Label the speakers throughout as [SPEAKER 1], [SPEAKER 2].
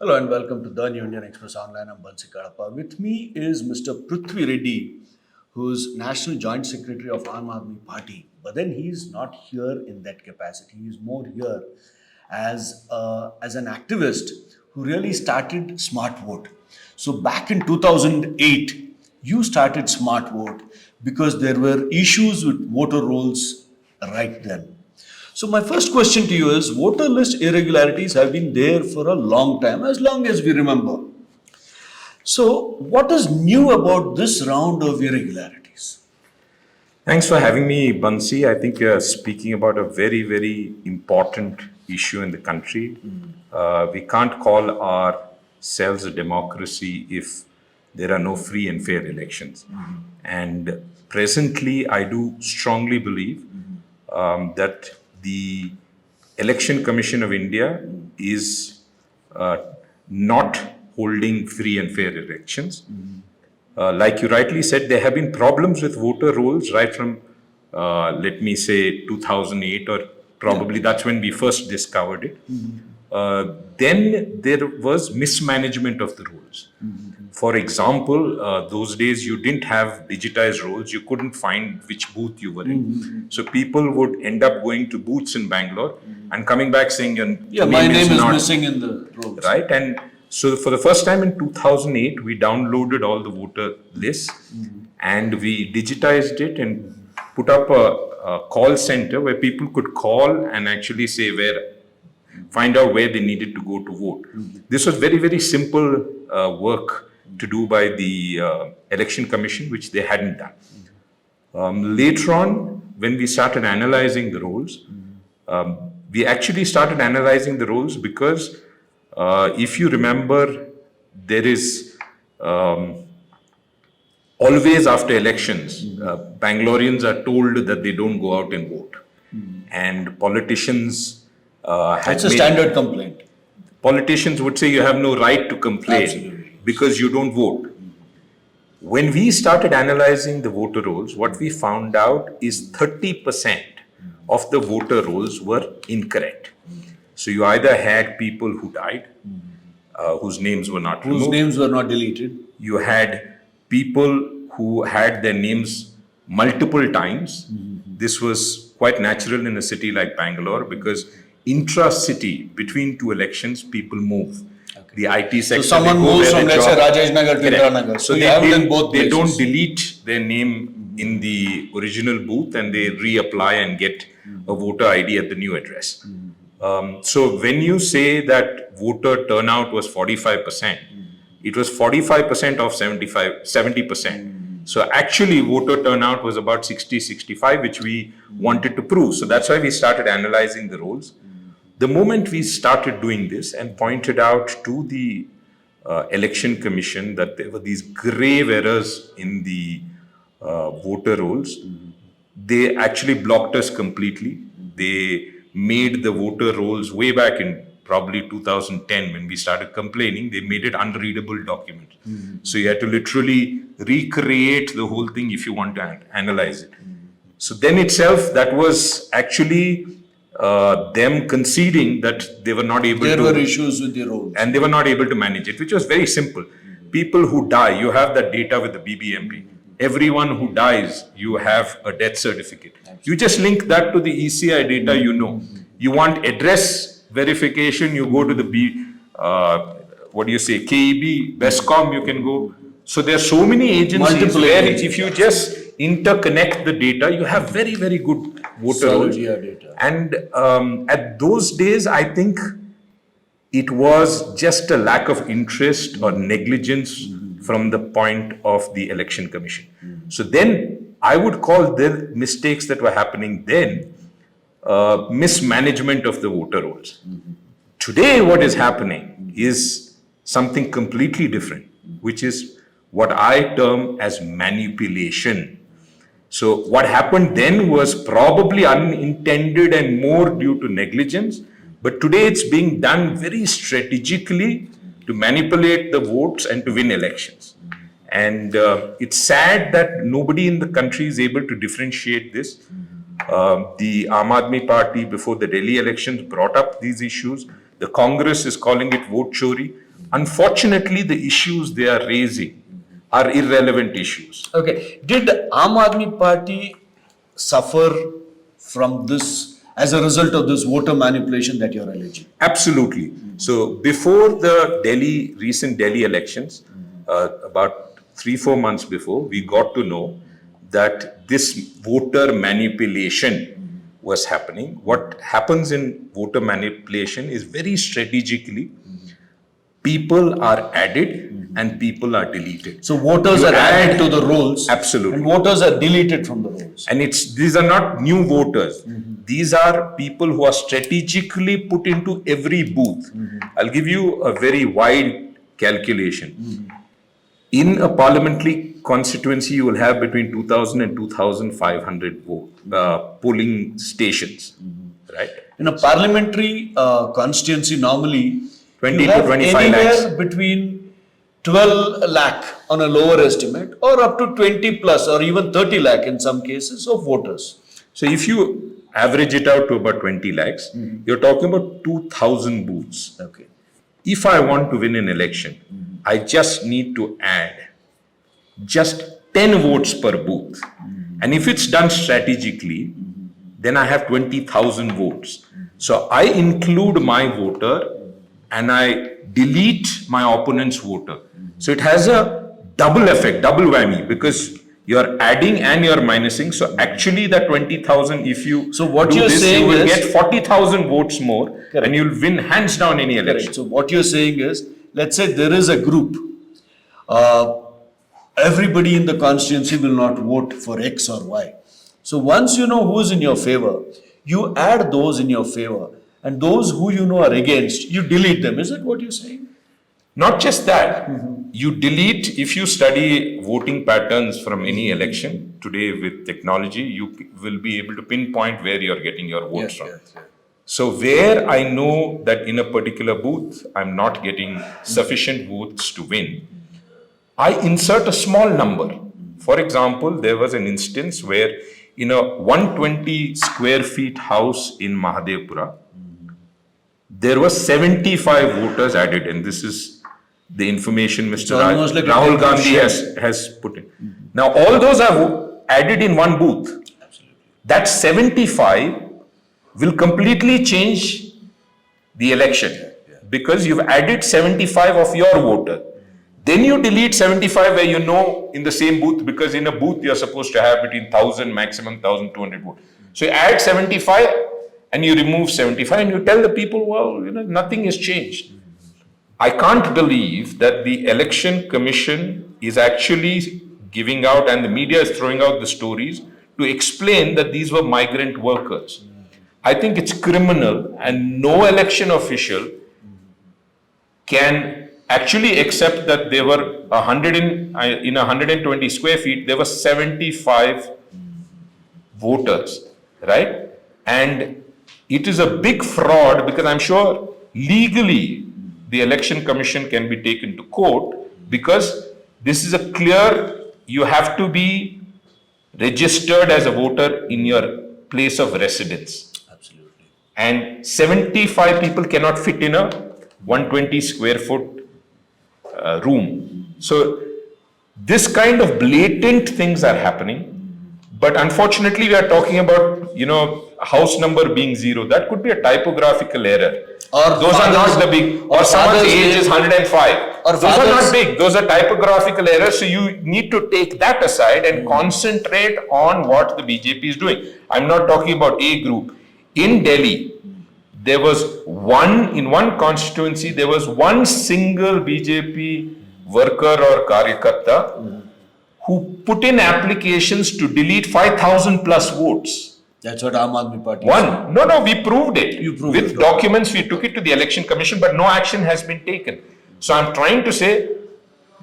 [SPEAKER 1] Hello and welcome to the New Indian Express Online. I'm Bansi Kadapa. With me is Mr. Prithvi Reddy, who's National Joint Secretary of Aam Aadmi Party. But then he's not here in that capacity. He's more here as an activist who really started Smart Vote. So back in 2008, you started Smart Vote because there were issues with voter rolls right then. So my first question to you is, voter list irregularities have been there for a long time, as long as we remember. So what is new about this round of irregularities?
[SPEAKER 2] Thanks for having me, Bansi. I think you're speaking about a very, very important issue in the country. We can't call ourselves a democracy if there are no free and fair elections. And presently, I do strongly believe that the Election Commission of India is not holding free and fair elections. Like you rightly said, there have been problems with voter rolls right from, let me say, 2008, or probably that's when we first discovered it. Then there was mismanagement of the rolls. For example, those days you didn't have digitized rolls, you couldn't find which booth you were in. So people would end up going to booths in Bangalore and coming back saying,
[SPEAKER 1] My name is missing in the rolls.
[SPEAKER 2] Right? And so for the first time in 2008, we downloaded all the voter lists and we digitized it and put up a call center where people could call and actually say find out where they needed to go to vote. This was very, very simple work to do by the Election Commission, which they hadn't done. Later on, when we started analyzing the rolls, we actually started analyzing the rolls because if you remember, there is always after elections, Bangaloreans are told that they don't go out and vote. And politicians
[SPEAKER 1] It's a standard complaint.
[SPEAKER 2] Politicians would say you have no right to complain because you don't vote. When we started analyzing the voter rolls, what we found out is 30% of the voter rolls were incorrect. So you either had people who died, whose names were not removed.
[SPEAKER 1] Whose names were not deleted.
[SPEAKER 2] You had people who had their names multiple times. This was quite natural in a city like Bangalore because intra-city, between two elections, people move. The IT sector.
[SPEAKER 1] So someone moves from, let's say, Rajesh Nagar to Indira Nagar.
[SPEAKER 2] So they don't delete their name in the original booth and they reapply and get a voter ID at the new address. So when you say that voter turnout was 45%, it was 45% of 70%. So actually voter turnout was about 65, which we wanted to prove. So that's why we started analyzing the rolls. The moment we started doing this and pointed out to the Election Commission that there were these grave errors in the voter rolls, they actually blocked us completely. They made the voter rolls way back in probably 2010 when we started complaining. They made it unreadable document. So you had to literally recreate the whole thing if you want to analyze it. So then itself, that was actually them conceding that they were not able to.
[SPEAKER 1] There were issues with the rolls.
[SPEAKER 2] And they were not able to manage it, which was very simple. People who die, you have that data with the BBMP. Everyone who dies, you have a death certificate. You just link that to the ECI data, You want address verification, you go to the KEB, BESCOM, you can go. So there are so many agencies where if you just interconnect the data, you have very, very good voter rolls. And at those days, I think it was just a lack of interest or negligence from the point of the Election Commission. So then I would call the mistakes that were happening then mismanagement of the voter rolls. Today, what is happening is something completely different, which is what I term as manipulation. So what happened then was probably unintended and more due to negligence, but today it's being done very strategically to manipulate the votes and to win elections. And it's sad that nobody in the country is able to differentiate this. The Aam Aadmi Party before the Delhi elections brought up these issues. The Congress is calling it vote chori. Unfortunately, the issues they are raising are irrelevant issues.
[SPEAKER 1] Okay. Did Aam Aadmi Party suffer from this as a result of this voter manipulation that you're alleging?
[SPEAKER 2] Absolutely. So before the recent Delhi elections, about 3-4 months before, we got to know that this voter manipulation was happening. What happens in voter manipulation is very strategically, people are added and people are deleted.
[SPEAKER 1] So voters
[SPEAKER 2] You
[SPEAKER 1] are added
[SPEAKER 2] add-
[SPEAKER 1] to the rolls.
[SPEAKER 2] Absolutely.
[SPEAKER 1] And voters are deleted from the rolls.
[SPEAKER 2] And these are not new voters. These are people who are strategically put into every booth. I'll give you a very wild calculation. In a parliamentary constituency, you will have between 2,000 and 2,500 polling stations, right?
[SPEAKER 1] In a parliamentary constituency, normally
[SPEAKER 2] 20
[SPEAKER 1] you
[SPEAKER 2] to
[SPEAKER 1] have
[SPEAKER 2] 25
[SPEAKER 1] anywhere
[SPEAKER 2] lakhs.
[SPEAKER 1] between 12 lakh on a lower estimate or up to 20 plus or even 30 lakh in some cases of voters.
[SPEAKER 2] So if you average it out to about 20 lakhs, you're talking about 2,000 booths.
[SPEAKER 1] Okay.
[SPEAKER 2] If I want to win an election, I just need to add just 10 votes per booth. And if it's done strategically, then I have 20,000 votes. So I include my voter and I delete my opponent's voter. So it has a double effect, double whammy, because you're adding and you're minusing. So actually that 20,000, if you
[SPEAKER 1] So what
[SPEAKER 2] do
[SPEAKER 1] you're
[SPEAKER 2] this,
[SPEAKER 1] saying
[SPEAKER 2] you will
[SPEAKER 1] is-
[SPEAKER 2] get 40,000 votes more.
[SPEAKER 1] Correct.
[SPEAKER 2] And you'll win hands down any election.
[SPEAKER 1] Correct. So what you're saying is, let's say there is a group, everybody in the constituency will not vote for X or Y. So once you know who's in your favor, you add those in your favor, and those who you know are against, you delete them. Is that what you're saying?
[SPEAKER 2] Not just that, you delete, if you study voting patterns from any election today with technology, you will be able to pinpoint where you're getting your votes from. So where I know that in a particular booth, I'm not getting sufficient votes to win, I insert a small number. For example, there was an instance where in a 120 square feet house in Mahadevpura, there were 75 voters added, and this is the information Mr.
[SPEAKER 1] almost like a
[SPEAKER 2] Rahul
[SPEAKER 1] temple
[SPEAKER 2] Gandhi
[SPEAKER 1] shed.
[SPEAKER 2] has put in. Now, all those are added in one booth.
[SPEAKER 1] Absolutely.
[SPEAKER 2] That 75 will completely change the election because you've added 75 of your voter. Then you delete 75 where you know in the same booth, because in a booth you're supposed to have between 1,000 maximum 1,200 votes. So you add 75 and you remove 75 and you tell the people, well, nothing has changed. I can't believe that the election commission is actually giving out, and the media is throwing out the stories to explain that these were migrant workers. I think it's criminal, and no election official can actually accept that there were 120 square feet, there were 75 voters, right? And it is a big fraud, because I'm sure legally the election commission can be taken to court, because this is a clear, you have to be registered as a voter in your place of residence.
[SPEAKER 1] Absolutely.
[SPEAKER 2] And 75 people cannot fit in a 120 square foot room. So this kind of blatant things are happening. But unfortunately, we are talking about, house number being 0. That could be a typographical error.
[SPEAKER 1] Or
[SPEAKER 2] those are not the big, or someone's age is 105.
[SPEAKER 1] Or
[SPEAKER 2] Those are not big, those are typographical errors. So you need to take that aside and concentrate on what the BJP is doing. I'm not talking about a group. In Delhi, there was in one constituency, there was one single BJP worker or karyakarta who put in applications to delete 5,000 plus votes.
[SPEAKER 1] That's what Aam Aadmi Party
[SPEAKER 2] One. No, we proved it.
[SPEAKER 1] You proved
[SPEAKER 2] With
[SPEAKER 1] it.
[SPEAKER 2] documents, we took it to the election commission, but no action has been taken. So I'm trying to say,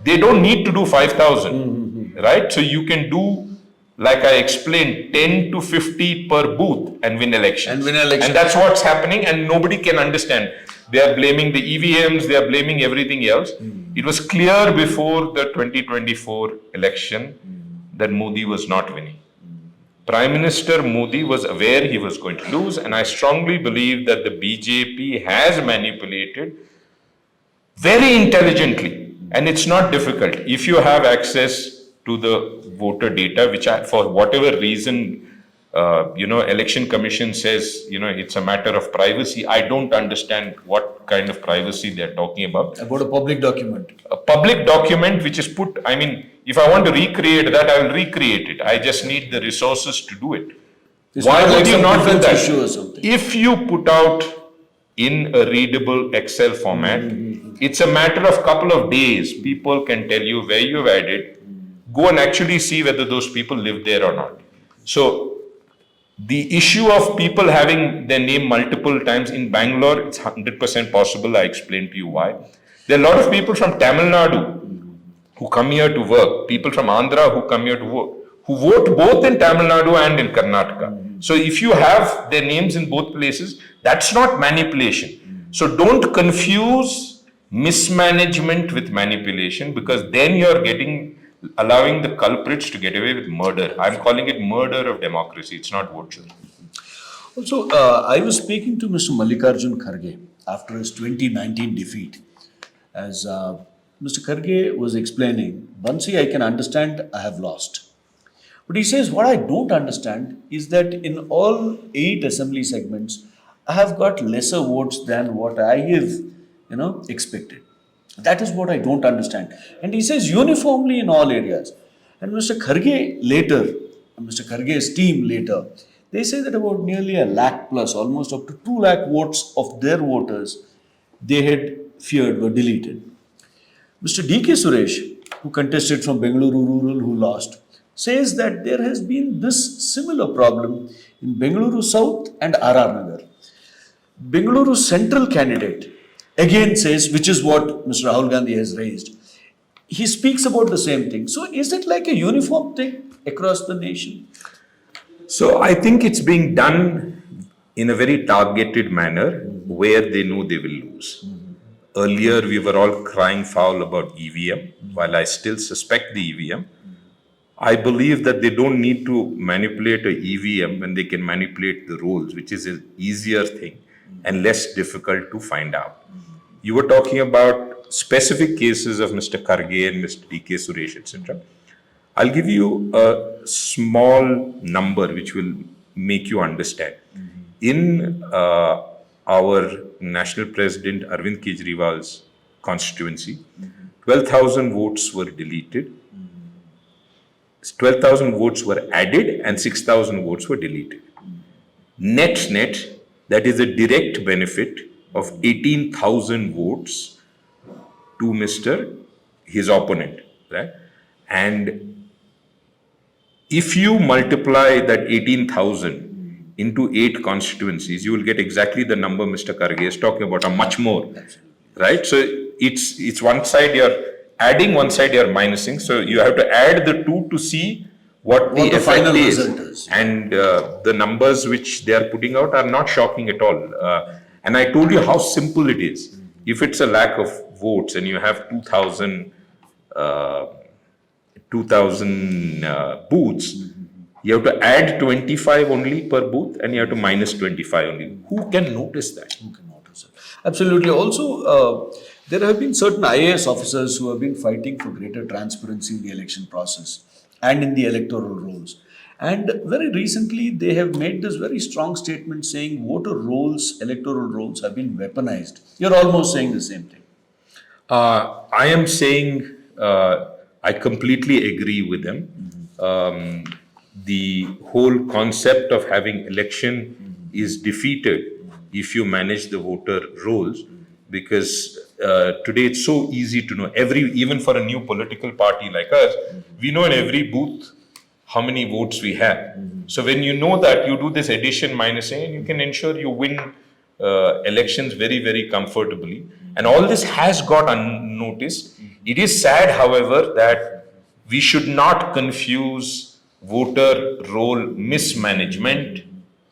[SPEAKER 2] they don't need to do 5,000, right? So you can do, like I explained, 10 to 50 per booth and win elections. And that's what's happening, and nobody can understand. They are blaming the EVMs, they are blaming everything else. It was clear before the 2024 election that Modi was not winning. Prime Minister Modi was aware he was going to lose, and I strongly believe that the BJP has manipulated very intelligently, and it's not difficult. If you have access to the voter data, which for whatever reason, election commission says, it's a matter of privacy. I don't understand what kind of privacy they're talking about.
[SPEAKER 1] About a public document.
[SPEAKER 2] A public document which is put, I mean, if I want to recreate that, I will recreate it. I just need the resources to do it.
[SPEAKER 1] It's
[SPEAKER 2] Why
[SPEAKER 1] not
[SPEAKER 2] would
[SPEAKER 1] like
[SPEAKER 2] you
[SPEAKER 1] some
[SPEAKER 2] not do
[SPEAKER 1] defense
[SPEAKER 2] that?
[SPEAKER 1] issue or something.
[SPEAKER 2] If you put out in a readable Excel format, it's a matter of couple of days. People can tell you where you've added. Go and actually see whether those people live there or not. So the issue of people having their name multiple times in Bangalore, it's 100% possible. I explained to you why. There are a lot of people from Tamil Nadu who come here to work, people from Andhra who come here to work, who vote both in Tamil Nadu and in Karnataka. So if you have their names in both places, that's not manipulation. So don't confuse mismanagement with manipulation, because then you're allowing the culprits to get away with murder. I'm calling it murder of democracy. It's not vote sharing.
[SPEAKER 1] Also, I was speaking to Mr. Mallikarjun Kharge after his 2019 defeat. As Mr. Kharge was explaining, Bansi, I can understand I have lost. But he says, what I don't understand is that in all 8 assembly segments, I have got lesser votes than what I have, expected. That is what I don't understand. And he says uniformly in all areas. And Mr. Kharge's team later, they say that about nearly 1 lakh plus, almost up to 2 lakh votes of their voters, they had feared were deleted. Mr. D.K. Suresh, who contested from Bengaluru Rural, who lost, says that there has been this similar problem in Bengaluru South and RR Nagar. Bengaluru Central candidate again says, which is what Mr. Rahul Gandhi has raised, he speaks about the same thing. So is it like a uniform thing across the nation?
[SPEAKER 2] So I think it's being done in a very targeted manner where they know they will lose. Earlier, we were all crying foul about EVM. While I still suspect the EVM, I believe that they don't need to manipulate a EVM when they can manipulate the rolls, which is an easier thing and less difficult to find out. You were talking about specific cases of Mr. Kharge and Mr. D.K. Suresh, etc. I'll give you a small number which will make you understand. In our national president Arvind Kejriwal's constituency, 12,000 votes were deleted, 12,000 votes were added, and 6,000 votes were deleted. Net, that is a direct benefit of 18,000 votes to his opponent, right? And if you multiply that 18,000 into 8 constituencies, you will get exactly the number Mr. Kharge is talking about, or much more, right? So it's one side you're adding, one side you're minusing. So you have to add the two to see what the
[SPEAKER 1] final
[SPEAKER 2] effect
[SPEAKER 1] result is.
[SPEAKER 2] And the numbers which they are putting out are not shocking at all. And I told you how simple it is. If it's a lack of votes and you have 2,000 booths, you have to add 25 only per booth and you have to minus 25 only. Who can notice that?
[SPEAKER 1] Who can notice it? Absolutely. Also, there have been certain IAS officers who have been fighting for greater transparency in the election process and in the electoral rolls. And very recently, they have made this very strong statement saying voter rolls, electoral rolls have been weaponized. You're almost saying the same thing.
[SPEAKER 2] I am saying I completely agree with them. The whole concept of having election is defeated if you manage the voter rolls, because today it's so easy to know. Even for a new political party like us, we know in every booth how many votes we have. So when you know that, you do this addition, minusing, and you can ensure you win elections very, very comfortably. And all this has got unnoticed. It is sad, however, that we should not confuse voter roll mismanagement,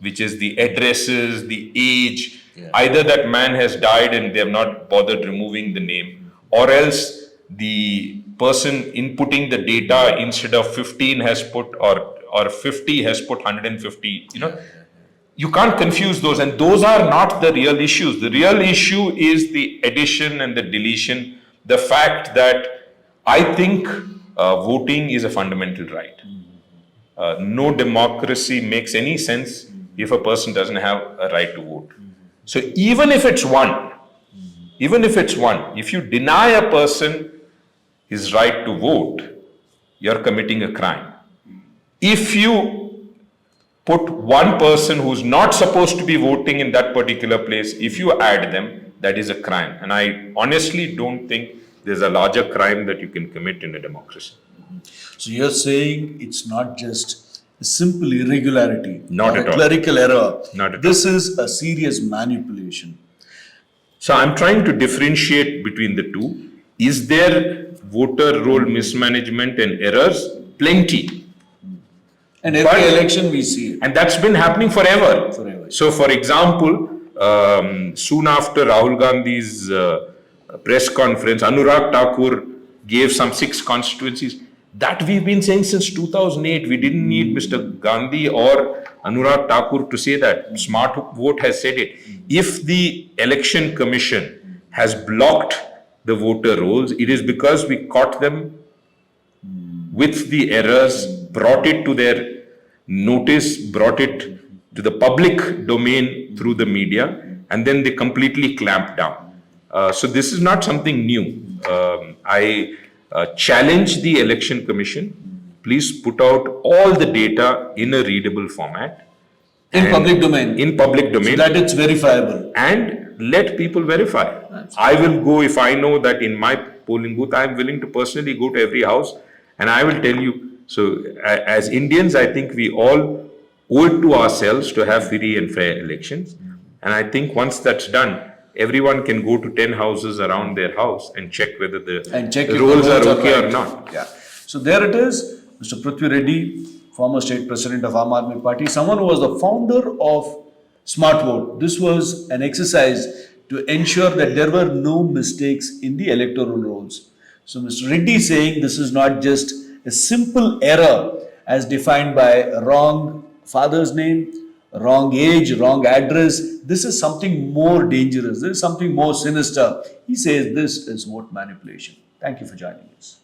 [SPEAKER 2] which is the addresses, the age. Either that man has died and they have not bothered removing the name, or else the person inputting the data instead of 15 has put or 50 has put 150. you can't confuse those, and those are not the real issues. The real issue is the addition and the deletion, the fact that I think voting is a fundamental right. No democracy makes any sense if a person doesn't have a right to vote. So even if it's one, if you deny a person his right to vote, you're committing a crime. If you put one person who's not supposed to be voting in that particular place, if you add them, that is a crime. And I honestly don't think there's a larger crime that you can commit in a democracy.
[SPEAKER 1] So you're saying it's not just a simple irregularity,
[SPEAKER 2] Not
[SPEAKER 1] or
[SPEAKER 2] at
[SPEAKER 1] a
[SPEAKER 2] all.
[SPEAKER 1] clerical error.
[SPEAKER 2] Not at
[SPEAKER 1] This is a serious manipulation.
[SPEAKER 2] So I'm trying to differentiate between the two. Is there voter roll mismanagement and errors? Plenty.
[SPEAKER 1] And every
[SPEAKER 2] But-
[SPEAKER 1] election we see it.
[SPEAKER 2] And that's been happening forever.
[SPEAKER 1] Forever.
[SPEAKER 2] So, for example, soon after Rahul Gandhi's press conference, Anurag Thakur gave some 6 constituencies. That we've been saying since 2008. We didn't need Mr. Gandhi or Anurag Thakur to say that. Smart Vote has said it. If the Election Commission has blocked the voter rolls, it is because we caught them with the errors, brought it to their notice, brought it to the public domain through the media, and then they completely clamped down. So this is not something new. I challenge the Election Commission. Please put out all the data in a readable format.
[SPEAKER 1] In
[SPEAKER 2] And-
[SPEAKER 1] public domain.
[SPEAKER 2] In public
[SPEAKER 1] So
[SPEAKER 2] domain.
[SPEAKER 1] that it's verifiable.
[SPEAKER 2] And let people verify. I will go, if I know that in my polling booth, I am willing to personally go to every house and I will tell you. So, as Indians, I think we all owe it to ourselves to have free and fair elections. And I think once that's done, everyone can go to 10 houses around their house and check whether the
[SPEAKER 1] And check if the
[SPEAKER 2] rolls are okay or
[SPEAKER 1] right.
[SPEAKER 2] not.
[SPEAKER 1] Yeah. So there it is, Mr. Prithvi Reddy, former state president of Aam Aadmi Party, someone who was the founder of Smart Vote. This was an exercise to ensure that there were no mistakes in the electoral rolls. So Mr. Reddy is saying this is not just a simple error as defined by a wrong father's name, wrong age, wrong address. This is something more dangerous. This is something more sinister. He says this is vote manipulation. Thank you for joining us.